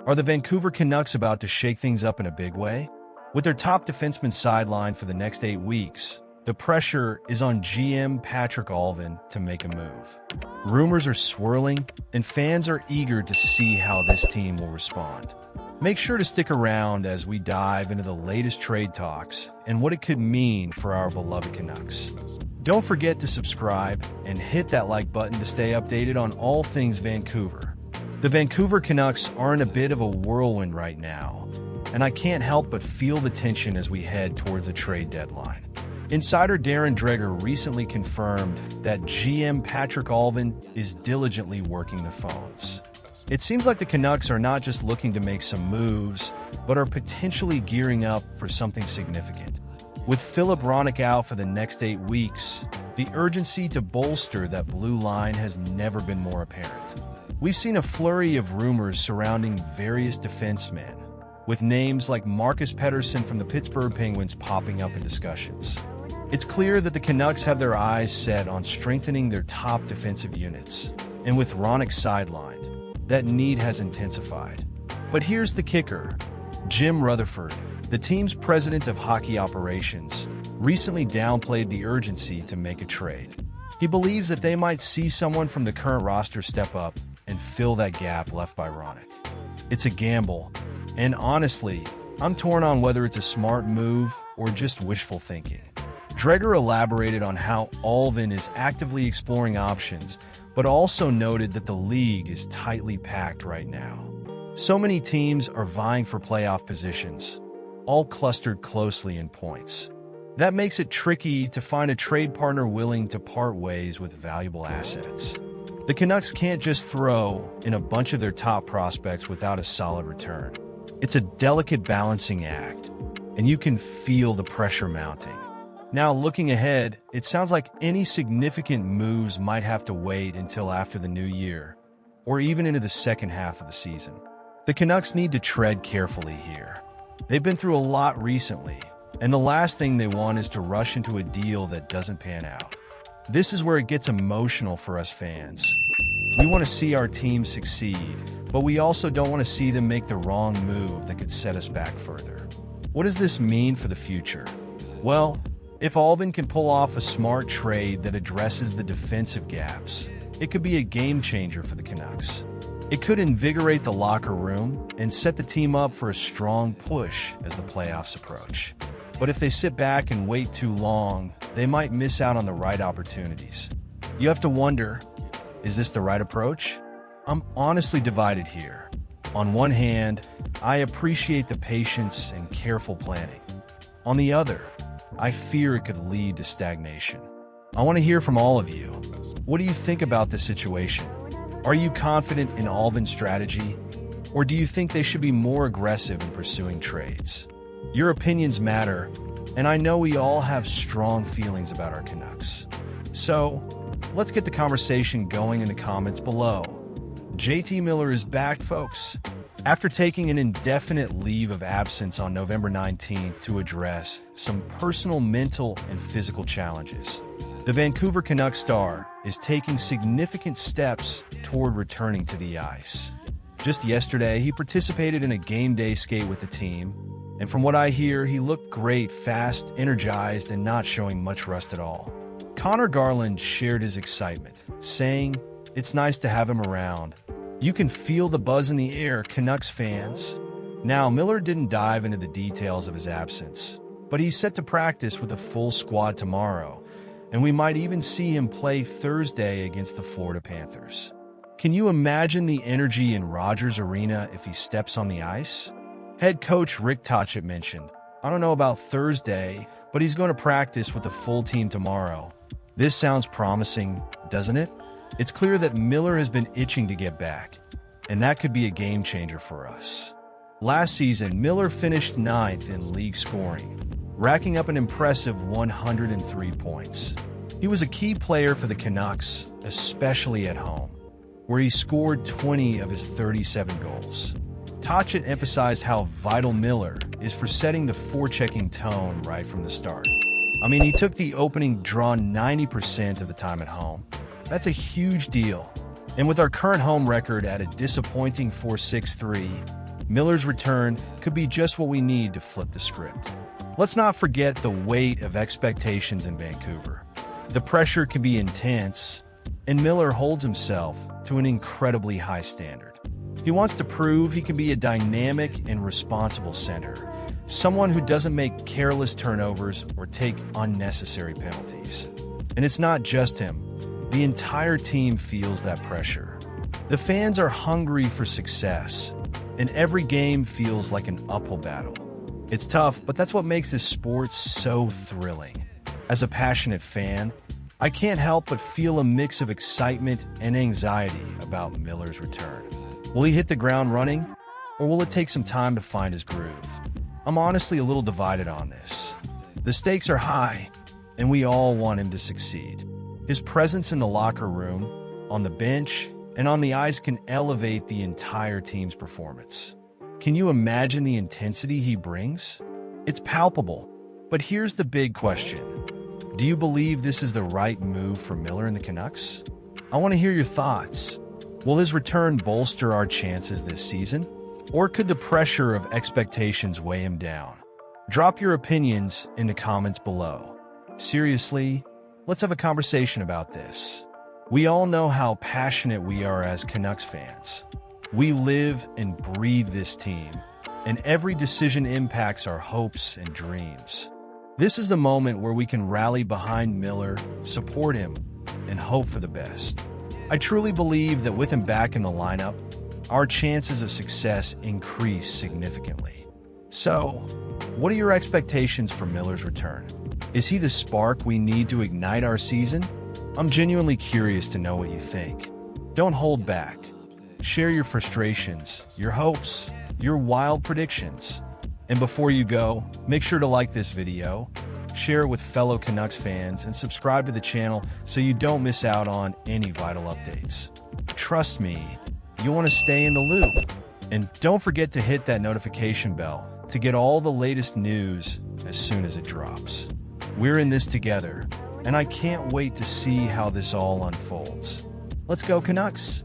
Are the Vancouver Canucks about to shake things up in a big way? With their top defenseman sidelined for the next 8 weeks, the pressure is on GM Patrick Allvin to make a move. Rumors are swirling, and fans are eager to see how this team will respond. Make sure to stick around as we dive into the latest trade talks and what it could mean for our beloved Canucks. Don't forget to subscribe and hit that like button to stay updated on all things Vancouver. The Vancouver Canucks are in a bit of a whirlwind right now, and I can't help but feel the tension as we head towards a trade deadline. Insider Darren Dreger recently confirmed that GM Patrick Allvin is diligently working the phones. It seems like the Canucks are not just looking to make some moves, but are potentially gearing up for something significant. With Philip Hronek out for the next 8 weeks, the urgency to bolster that blue line has never been more apparent. We've seen a flurry of rumors surrounding various defensemen, with names like Marcus Pettersson from the Pittsburgh Penguins popping up in discussions. It's clear that the Canucks have their eyes set on strengthening their top defensive units, and with Hronek sidelined, that need has intensified. But here's the kicker. Jim Rutherford, the team's president of hockey operations, recently downplayed the urgency to make a trade. He believes that they might see someone from the current roster step up and fill that gap left by Hronek. It's a gamble, and honestly, I'm torn on whether it's a smart move or just wishful thinking. Dreger elaborated on how Allvin is actively exploring options, but also noted that the league is tightly packed right now. So many teams are vying for playoff positions, all clustered closely in points. That makes it tricky to find a trade partner willing to part ways with valuable assets. The Canucks can't just throw in a bunch of their top prospects without a solid return. It's a delicate balancing act, and you can feel the pressure mounting. Now, looking ahead, it sounds like any significant moves might have to wait until after the new year, or even into the second half of the season. The Canucks need to tread carefully here. They've been through a lot recently, and the last thing they want is to rush into a deal that doesn't pan out. This is where it gets emotional for us fans. We want to see our team succeed, but we also don't want to see them make the wrong move that could set us back further. What does this mean for the future? Well, if Allvin can pull off a smart trade that addresses the defensive gaps, it could be a game changer for the Canucks. It could invigorate the locker room and set the team up for a strong push as the playoffs approach. But if they sit back and wait too long, they might miss out on the right opportunities. You have to wonder, is this the right approach? I'm honestly divided here. On one hand, I appreciate the patience and careful planning. On the other, I fear it could lead to stagnation. I want to hear from all of you. What do you think about this situation? Are you confident in Allvin's strategy? Or do you think they should be more aggressive in pursuing trades? Your opinions matter, and I know we all have strong feelings about our Canucks. So, let's get the conversation going in the comments below. JT Miller is back, folks. After taking an indefinite leave of absence on November 19th to address some personal mental and physical challenges, the Vancouver Canucks star is taking significant steps toward returning to the ice. Just yesterday, he participated in a game day skate with the team, and from what I hear, he looked great, fast, energized, and not showing much rust at all. Connor Garland shared his excitement, saying, "It's nice to have him around. You can feel the buzz in the air, Canucks fans." Now, Miller didn't dive into the details of his absence, but he's set to practice with a full squad tomorrow, and we might even see him play Thursday against the Florida Panthers. Can you imagine the energy in Rogers Arena if he steps on the ice? Head coach Rick Tocchet mentioned, "I don't know about Thursday, but he's going to practice with the full team tomorrow." This sounds promising, doesn't it? It's clear that Miller has been itching to get back, and that could be a game changer for us. Last season, Miller finished 9th in league scoring, racking up an impressive 103 points. He was a key player for the Canucks, especially at home, where he scored 20 of his 37 goals. Tocchet emphasized how vital Miller is for setting the forechecking tone right from the start. I mean, he took the opening draw 90% of the time at home. That's a huge deal. And with our current home record at a disappointing 4-6-3, Miller's return could be just what we need to flip the script. Let's not forget the weight of expectations in Vancouver. The pressure can be intense, and Miller holds himself to an incredibly high standard. He wants to prove he can be a dynamic and responsible center, someone who doesn't make careless turnovers or take unnecessary penalties. And it's not just him. The entire team feels that pressure. The fans are hungry for success, and every game feels like an uphill battle. It's tough, but that's what makes this sport so thrilling. As a passionate fan, I can't help but feel a mix of excitement and anxiety about Miller's return. Will he hit the ground running, or will it take some time to find his groove? I'm honestly a little divided on this. The stakes are high, and we all want him to succeed. His presence in the locker room, on the bench, and on the ice can elevate the entire team's performance. Can you imagine the intensity he brings? It's palpable, but here's the big question. Do you believe this is the right move for Miller and the Canucks? I want to hear your thoughts. Will his return bolster our chances this season? Or could the pressure of expectations weigh him down? Drop your opinions in the comments below. Seriously, let's have a conversation about this. We all know how passionate we are as Canucks fans. We live and breathe this team, and every decision impacts our hopes and dreams. This is the moment where we can rally behind Miller, support him, and hope for the best. I truly believe that with him back in the lineup, our chances of success increase significantly. So, what are your expectations for Miller's return? Is he the spark we need to ignite our season? I'm genuinely curious to know what you think. Don't hold back. Share your frustrations, your hopes, your wild predictions. And before you go, make sure to like this video, share it with fellow Canucks fans, and subscribe to the channel so you don't miss out on any vital updates. Trust me, you want to stay in the loop. And don't forget to hit that notification bell to get all the latest news as soon as it drops. We're in this together, and I can't wait to see how this all unfolds. Let's go, Canucks!